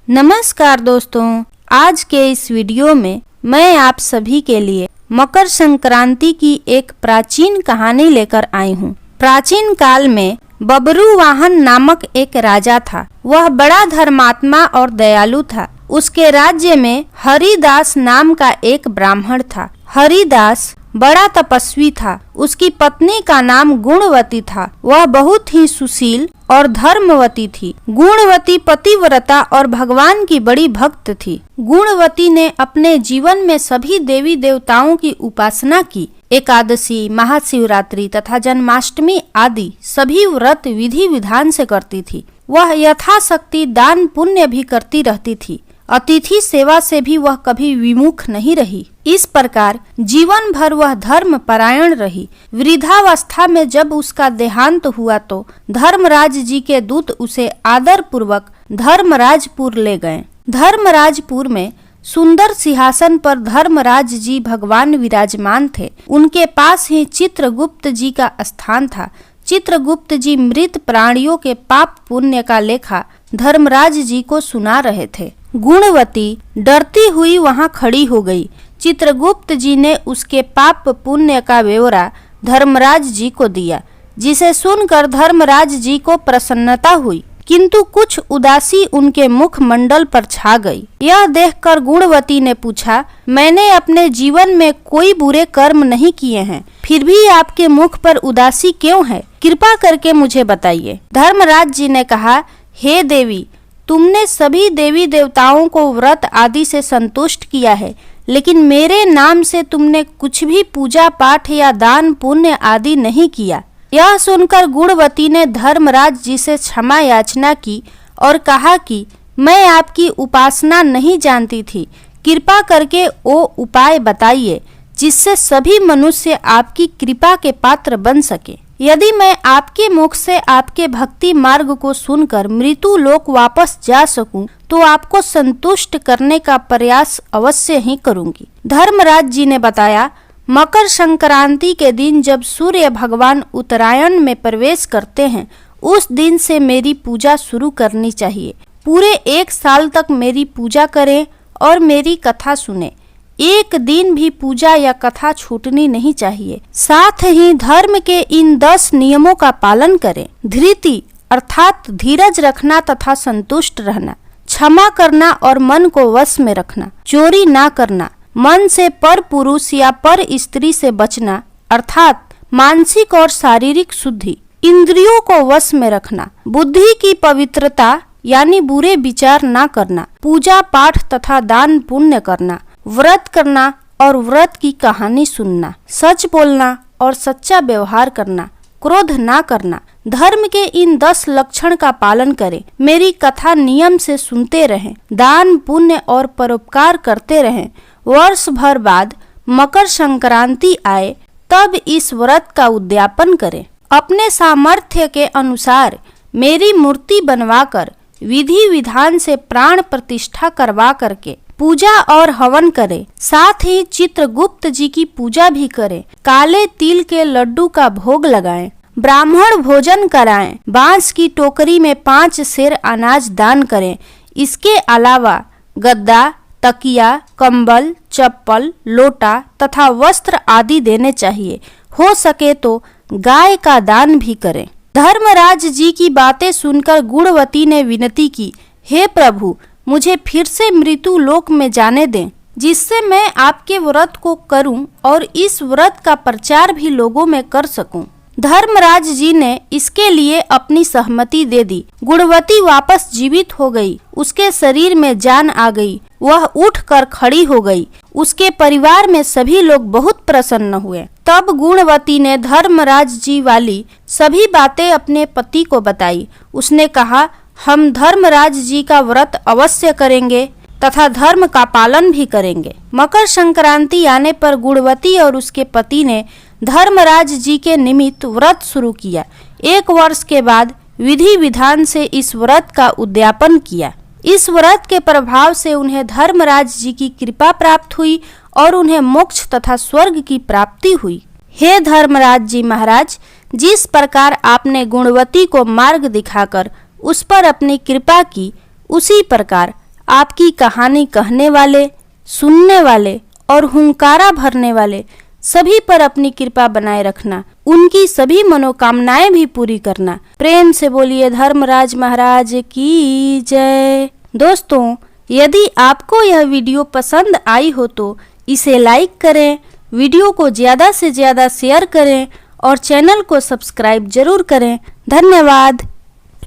नमस्कार दोस्तों, आज के इस वीडियो में मैं आप सभी के लिए मकर संक्रांति की एक प्राचीन कहानी लेकर आई हूँ। प्राचीन काल में बबरुवाहन नामक एक राजा था। वह बड़ा धर्मात्मा और दयालु था। उसके राज्य में हरिदास नाम का एक ब्राह्मण था। हरिदास बड़ा तपस्वी था। उसकी पत्नी का नाम गुणवती था। वह बहुत ही सुशील और धर्मवती थी। गुणवती पतिव्रता और भगवान की बड़ी भक्त थी। गुणवती ने अपने जीवन में सभी देवी देवताओं की उपासना की। एकादशी, महाशिवरात्रि तथा जन्माष्टमी आदि सभी व्रत विधि विधान से करती थी। वह यथाशक्ति दान पुण्य भी करती रहती थी। अतिथि सेवा से भी वह कभी विमुख नहीं रही। इस प्रकार जीवन भर वह धर्म परायण रही। वृद्धावस्था में जब उसका देहांत हुआ तो धर्मराज जी के दूत उसे आदर पूर्वक धर्मराजपुर ले गए। धर्मराजपुर में सुंदर सिंहासन पर धर्मराज जी भगवान विराजमान थे। उनके पास ही चित्रगुप्त जी का स्थान था। चित्रगुप्त जी मृत प्राणियों के पाप पुण्य का लेखा धर्मराज जी को सुना रहे थे। गुणवती डरती हुई वहां खड़ी हो गई। चित्रगुप्त जी ने उसके पाप पुण्य का ब्यौरा धर्मराज जी को दिया, जिसे सुनकर धर्मराज जी को प्रसन्नता हुई, किंतु कुछ उदासी उनके मुख मंडल पर छा गई। यह देखकर गुणवती ने पूछा, मैंने अपने जीवन में कोई बुरे कर्म नहीं किए हैं, फिर भी आपके मुख पर उदासी क्यों है? कृपा करके मुझे बताइए। धर्मराज जी ने कहा, हे देवी, तुमने सभी देवी देवताओं को व्रत आदि से संतुष्ट किया है, लेकिन मेरे नाम से तुमने कुछ भी पूजा पाठ या दान पुण्य आदि नहीं किया। यह सुनकर गुणवती ने धर्मराज जी से क्षमा याचना की और कहा कि मैं आपकी उपासना नहीं जानती थी। कृपा करके वो उपाय बताइए जिससे सभी मनुष्य आपकी कृपा के पात्र बन सके। यदि मैं आपके मुख से आपके भक्ति मार्ग को सुनकर मृत्यु लोक वापस जा सकूं, तो आपको संतुष्ट करने का प्रयास अवश्य ही करूंगी। धर्मराज जी ने बताया, मकर संक्रांति के दिन जब सूर्य भगवान उत्तरायण में प्रवेश करते हैं, उस दिन से मेरी पूजा शुरू करनी चाहिए। पूरे 1 साल तक मेरी पूजा करें और मेरी कथा सुने। एक दिन भी पूजा या कथा छूटनी नहीं चाहिए। साथ ही धर्म के इन 10 नियमों का पालन करें। धृति अर्थात धीरज रखना तथा संतुष्ट रहना, क्षमा करना और मन को वश में रखना, चोरी ना करना, मन से पर पुरुष या पर स्त्री से बचना अर्थात मानसिक और शारीरिक शुद्धि, इंद्रियों को वश में रखना, बुद्धि की पवित्रता यानी बुरे विचार ना करना, पूजा पाठ तथा दान पुण्य करना, व्रत करना और व्रत की कहानी सुनना, सच बोलना और सच्चा व्यवहार करना, क्रोध ना करना। धर्म के इन 10 लक्षण का पालन करें। मेरी कथा नियम से सुनते रहें, दान पुण्य और परोपकार करते रहें। वर्ष भर बाद मकर संक्रांति आए तब इस व्रत का उद्यापन करें। अपने सामर्थ्य के अनुसार मेरी मूर्ति बनवाकर विधि विधान से प्राण प्रतिष्ठा करवा करके पूजा और हवन करें। साथ ही चित्रगुप्त जी की पूजा भी करें। काले तिल के लड्डू का भोग लगाएं। ब्राह्मण भोजन कराएं। बांस की टोकरी में 5 सेर अनाज दान करें। इसके अलावा गद्दा, तकिया, कंबल, चप्पल, लोटा तथा वस्त्र आदि देने चाहिए। हो सके तो गाय का दान भी करें। धर्मराज जी की बातें सुनकर गुणवती ने विनती की, हे प्रभु, मुझे फिर से मृत्यु लोक में जाने दें, जिससे मैं आपके व्रत को करूं और इस व्रत का प्रचार भी लोगों में कर सकूं। धर्मराज जी ने इसके लिए अपनी सहमति दे दी। गुणवती वापस जीवित हो गई। उसके शरीर में जान आ गई। वह उठकर खड़ी हो गई। उसके परिवार में सभी लोग बहुत प्रसन्न हुए। तब गुणवती ने धर्मराज जी वाली सभी बातें अपने पति को बताई। उसने कहा, हम धर्मराज जी का व्रत अवश्य करेंगे तथा धर्म का पालन भी करेंगे। मकर संक्रांति आने पर गुणवती और उसके पति ने धर्मराज जी के निमित्त व्रत शुरू किया। 1 वर्ष के बाद विधि विधान से इस व्रत का उद्यापन किया। इस व्रत के प्रभाव से उन्हें धर्मराज जी की कृपा प्राप्त हुई और उन्हें मोक्ष तथा स्वर्ग की प्राप्ति हुई। हे धर्मराज जी महाराज, जिस प्रकार आपने गुणवती को मार्ग दिखाकर उस पर अपनी कृपा की, उसी प्रकार आपकी कहानी कहने वाले, सुनने वाले और हुंकारा भरने वाले सभी पर अपनी कृपा बनाए रखना, उनकी सभी मनोकामनाएं भी पूरी करना। प्रेम से बोलिए धर्मराज महाराज की जय। दोस्तों, यदि आपको यह वीडियो पसंद आई हो तो इसे लाइक करें, वीडियो को ज़्यादा से ज़्यादा शेयर करें और चैनल को सब्सक्राइब जरूर करें। धन्यवाद।